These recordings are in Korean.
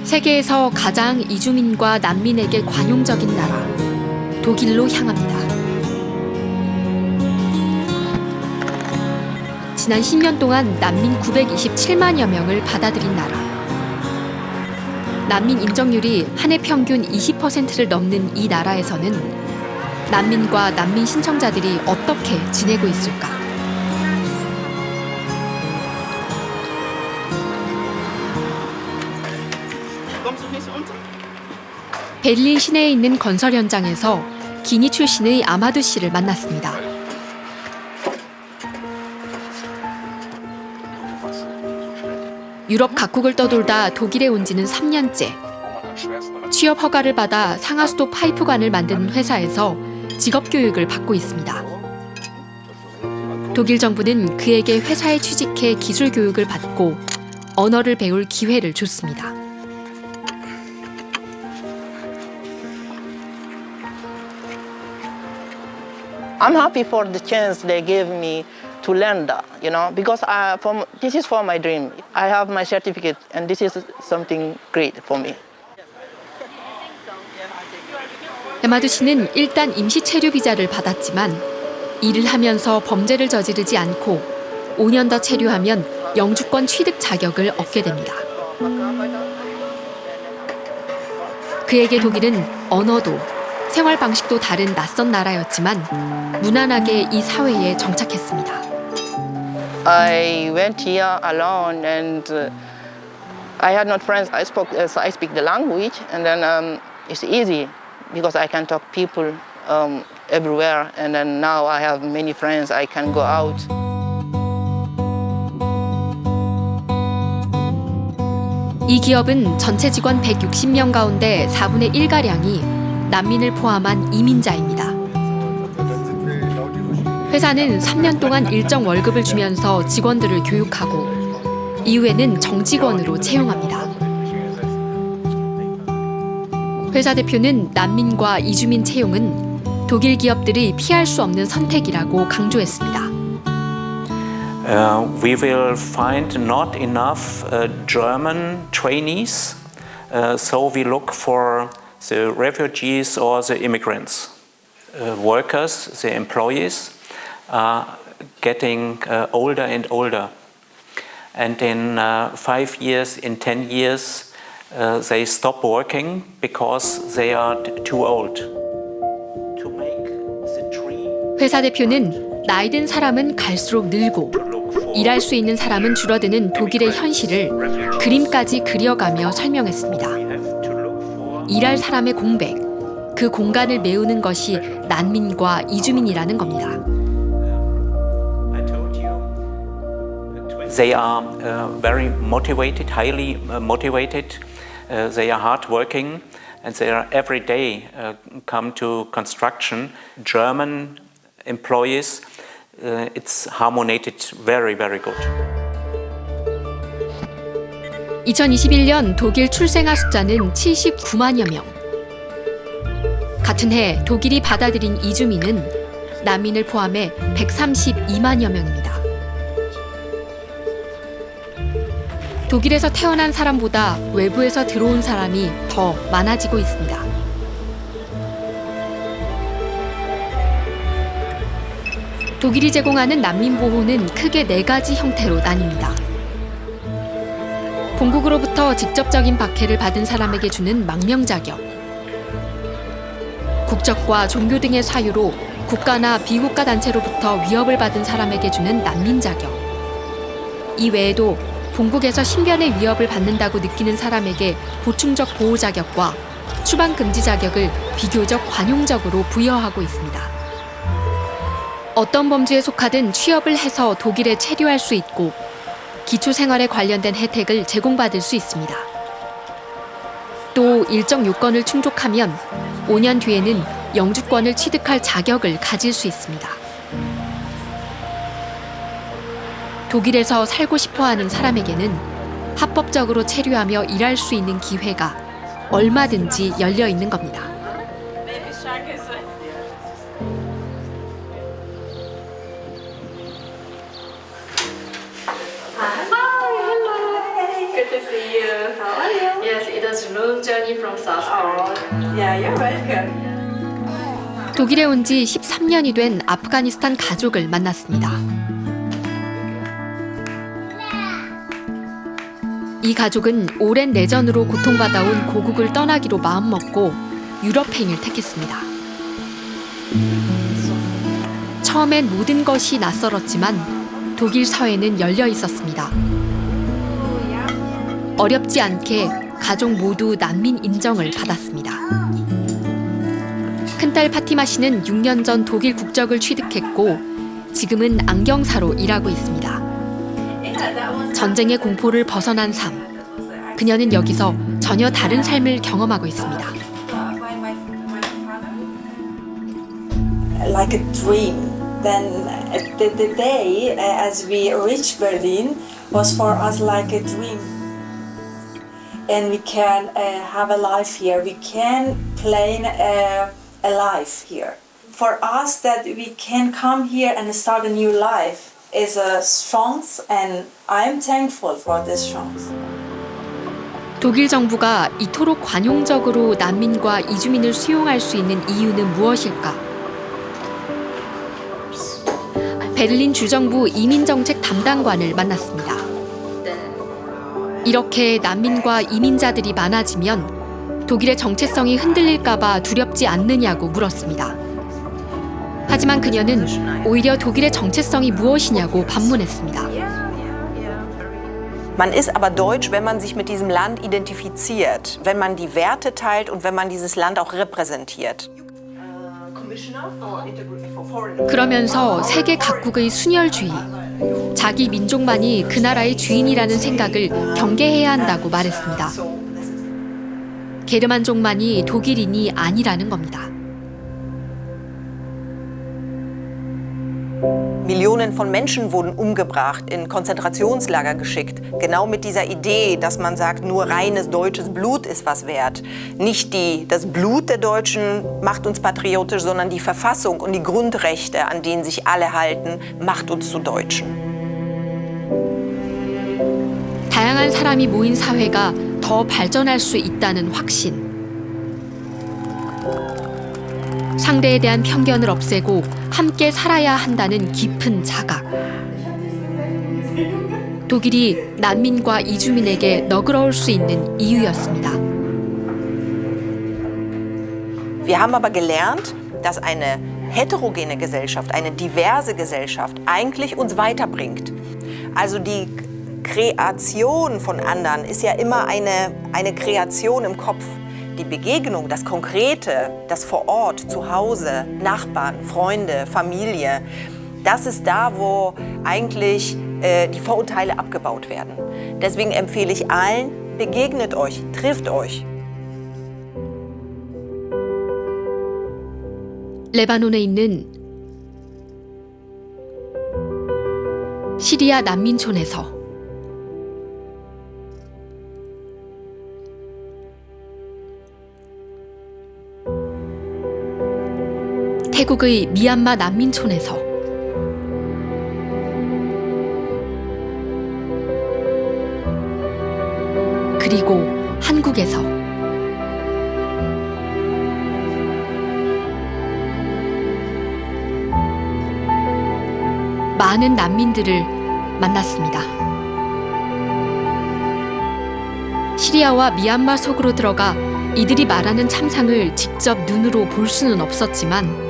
세계에서 가장 이주민과 난민에게 관용적인 나라, 독일로 향합니다. 지난 10년 동안 난민 927만여 명을 받아들인 나라. 난민 인정률이 한 해 평균 20%를 넘는 이 나라에서는 난민과 난민 신청자들이 어떻게 지내고 있을까? 베를린 시내에 있는 건설 현장에서 기니 출신의 아마두 씨를 만났습니다. 유럽 각국을 떠돌다 독일에 온 지는 3년째. 취업 허가를 받아 상하수도 파이프관을 만드는 회사에서 직업 교육을 받고 있습니다. 독일 정부는 그에게 회사에 취직해 기술 교육을 받고 언어를 배울 기회를 줬습니다. I'm happy for the chance they gave me to learn that, because this is for my dream. I have my certificate, and this is something great for me. 야마두 씨는 일단 임시 체류 비자를 받았지만 일을 하면서 범죄를 저지르지 않고 5년 더 체류하면 영주권 취득 자격을 얻게 됩니다. 그에게 독일은 언어도 생활 방식도 다른 낯선 나라였지만 무난하게 이 사회에 정착했습니다. I went here alone, and I had no friends. I speak the language, and then it's easy because I can talk people everywhere. And then now I have many friends. I can go out. 이 기업은 전체 직원 160명 가운데 4분의 1가량이 난민을 포함한 이민자입니다. 회사는 3년 동안 일정 월급을 주면서 직원들을 교육하고 이후에는 정직원으로 채용합니다. 회사 대표는 난민과 이주민 채용은 독일 기업들이 피할 수 없는 선택이라고 강조했습니다. We will find not enough German trainees, so we look for the refugees or the immigrants. Workers, the employees, are getting older and older. And in 5 years, in 10 years, they stop working because they are too old. To make the tree. 회사 대표는 나이 든 사람은 갈수록 늘고 일할 수 있는 사람은 줄어드는 독일의 현실을 그림까지 그려가며 설명했습니다. 일할 사람의 공백, 그 공간을 메우는 것이 난민과 이주민이라는 겁니다. They are very motivated, highly motivated. They are hardworking, and they are every day come to construction. German employees, it's harmonized very, very good. 2021년 독일 출생아 숫자는 79만여 명. 같은 해 독일이 받아들인 이주민은 난민을 포함해 132만여 명입니다. 독일에서 태어난 사람보다 외부에서 들어온 사람이 더 많아지고 있습니다. 독일이 제공하는 난민 보호는 크게 4가지 형태로 나뉩니다. 본국으로부터 직접적인 박해를 받은 사람에게 주는 망명 자격, 국적과 종교 등의 사유로 국가나 비국가 단체로부터 위협을 받은 사람에게 주는 난민 자격, 이 외에도 본국에서 신변의 위협을 받는다고 느끼는 사람에게 보충적 보호 자격과 추방 금지 자격을 비교적 관용적으로 부여하고 있습니다. 어떤 범주에 속하든 취업을 해서 독일에 체류할 수 있고 기초생활에 관련된 혜택을 제공받을 수 있습니다. 또 일정 요건을 충족하면 5년 뒤에는 영주권을 취득할 자격을 가질 수 있습니다. 독일에서 살고 싶어하는 사람에게는 합법적으로 체류하며 일할 수 있는 기회가 얼마든지 열려 있는 겁니다. Good to to see you. How are you? Yes, it was a long journey from South Korea. Oh, yeah, you're welcome. 독일에 온 지 13년이 된 아프가니스탄 가족을 만났습니다. 이 가족은 오랜 내전으로 고통받아온 고국을 떠나기로 마음먹고 유럽행을 택했습니다. 처음엔 모든 것이 낯설었지만 독일 사회는 열려 있었습니다. 어렵지 않게 가족 모두 난민 인정을 받았습니다. 큰딸 파티마 씨는 6년 전 독일 국적을 취득했고 지금은 안경사로 일하고 있습니다. 전쟁의 공포를 벗어난 삶. 그녀는 여기서 전혀 다른 삶을 경험하고 있습니다. Like a dream. Then the day as we reached Berlin was for us like a dream. And we can have a life here. We can plan a life here. For us that we can come here and start a new life is a strength, and I am thankful for this strength. 독일 정부가 이토록 관용적으로 난민과 이주민을 수용할 수 있는 이유는 무엇일까? 베를린 주정부 이민정책 담당관을 만났습니다. 이렇게 난민과 이민자들이 많아지면 독일의 정체성이 흔들릴까봐 두렵지 않느냐고 물었습니다. 하지만 그녀는 오히려 독일의 정체성이 무엇이냐고 반문했습니다. Man ist aber deutsch, wenn man sich mit diesem Land identifiziert, wenn man die Werte teilt und wenn man dieses Land auch repräsentiert. 그러면서 세계 각국의 순혈주의, 자기 민족만이 그 나라의 주인이라는 생각을 경계해야 한다고 말했습니다. 게르만족만이 독일인이 아니라는 겁니다. Millionen von Menschen wurden umgebracht, in Konzentrationslager geschickt. Genau mit dieser Idee, dass man sagt, nur reines deutsches Blut ist was wert. Nicht das Blut der Deutschen macht uns patriotisch, sondern die Verfassung und die Grundrechte, an denen sich alle halten, macht uns zu Deutschen. 다양한 사람이 모인 사회가 더 발전할 수 있다는 확신. 상대에 대한 편견을 없애고 함께 살아야 한다는 깊은 자각. 독일이 난민과 이주민에게 너그러울 수 있는 이유였습니다. Wir haben aber gelernt, dass eine heterogene Gesellschaft, eine diverse Gesellschaft eigentlich uns weiterbringt. Also die Kreation von anderen ist ja immer eine Kreation im Kopf. Die Begegnung, das Konkrete, das vor Ort, zu Hause, Nachbarn, Freunde, Familie, das ist da, wo eigentlich die Vorurteile abgebaut werden. Deswegen empfehle ich allen, begegnet euch, trifft euch. 레바논에 있는 시리아 난민촌에서 태국의 미얀마 난민촌에서 그리고 한국에서 많은 난민들을 만났습니다. 시리아와 미얀마 속으로 들어가 이들이 말하는 참상을 직접 눈으로 볼 수는 없었지만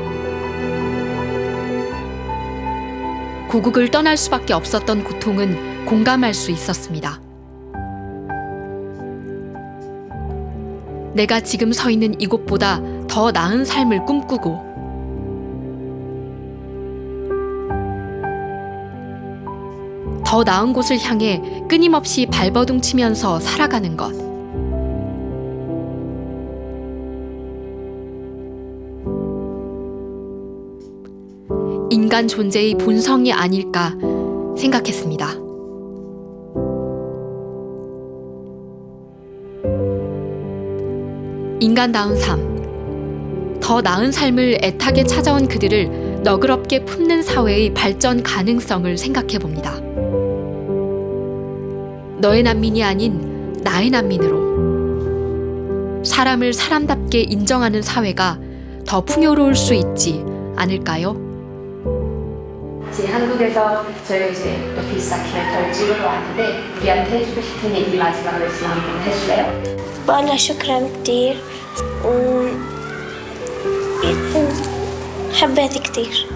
고국을 떠날 수밖에 없었던 고통은 공감할 수 있었습니다. 내가 지금 서 있는 이곳보다 더 나은 삶을 꿈꾸고 더 나은 곳을 향해 끊임없이 발버둥 치면서 살아가는 것. 인간 존재의 본성이 아닐까 생각했습니다. 인간다운 삶, 더 나은 삶을 애타게 찾아온 그들을 너그럽게 품는 사회의 발전 가능성을 생각해봅니다. 너의 난민이 아닌 나의 난민으로 사람을 사람답게 인정하는 사회가 더 풍요로울 수 있지 않을까요? 이제 한국에서 저희가 이제 오피스 다큐멘터리 찍으러 왔는데 우리한테 해주고 싶은 얘기 마지막 말씀 한번 해줄래요? والله شكرا كتير وحبيت كتير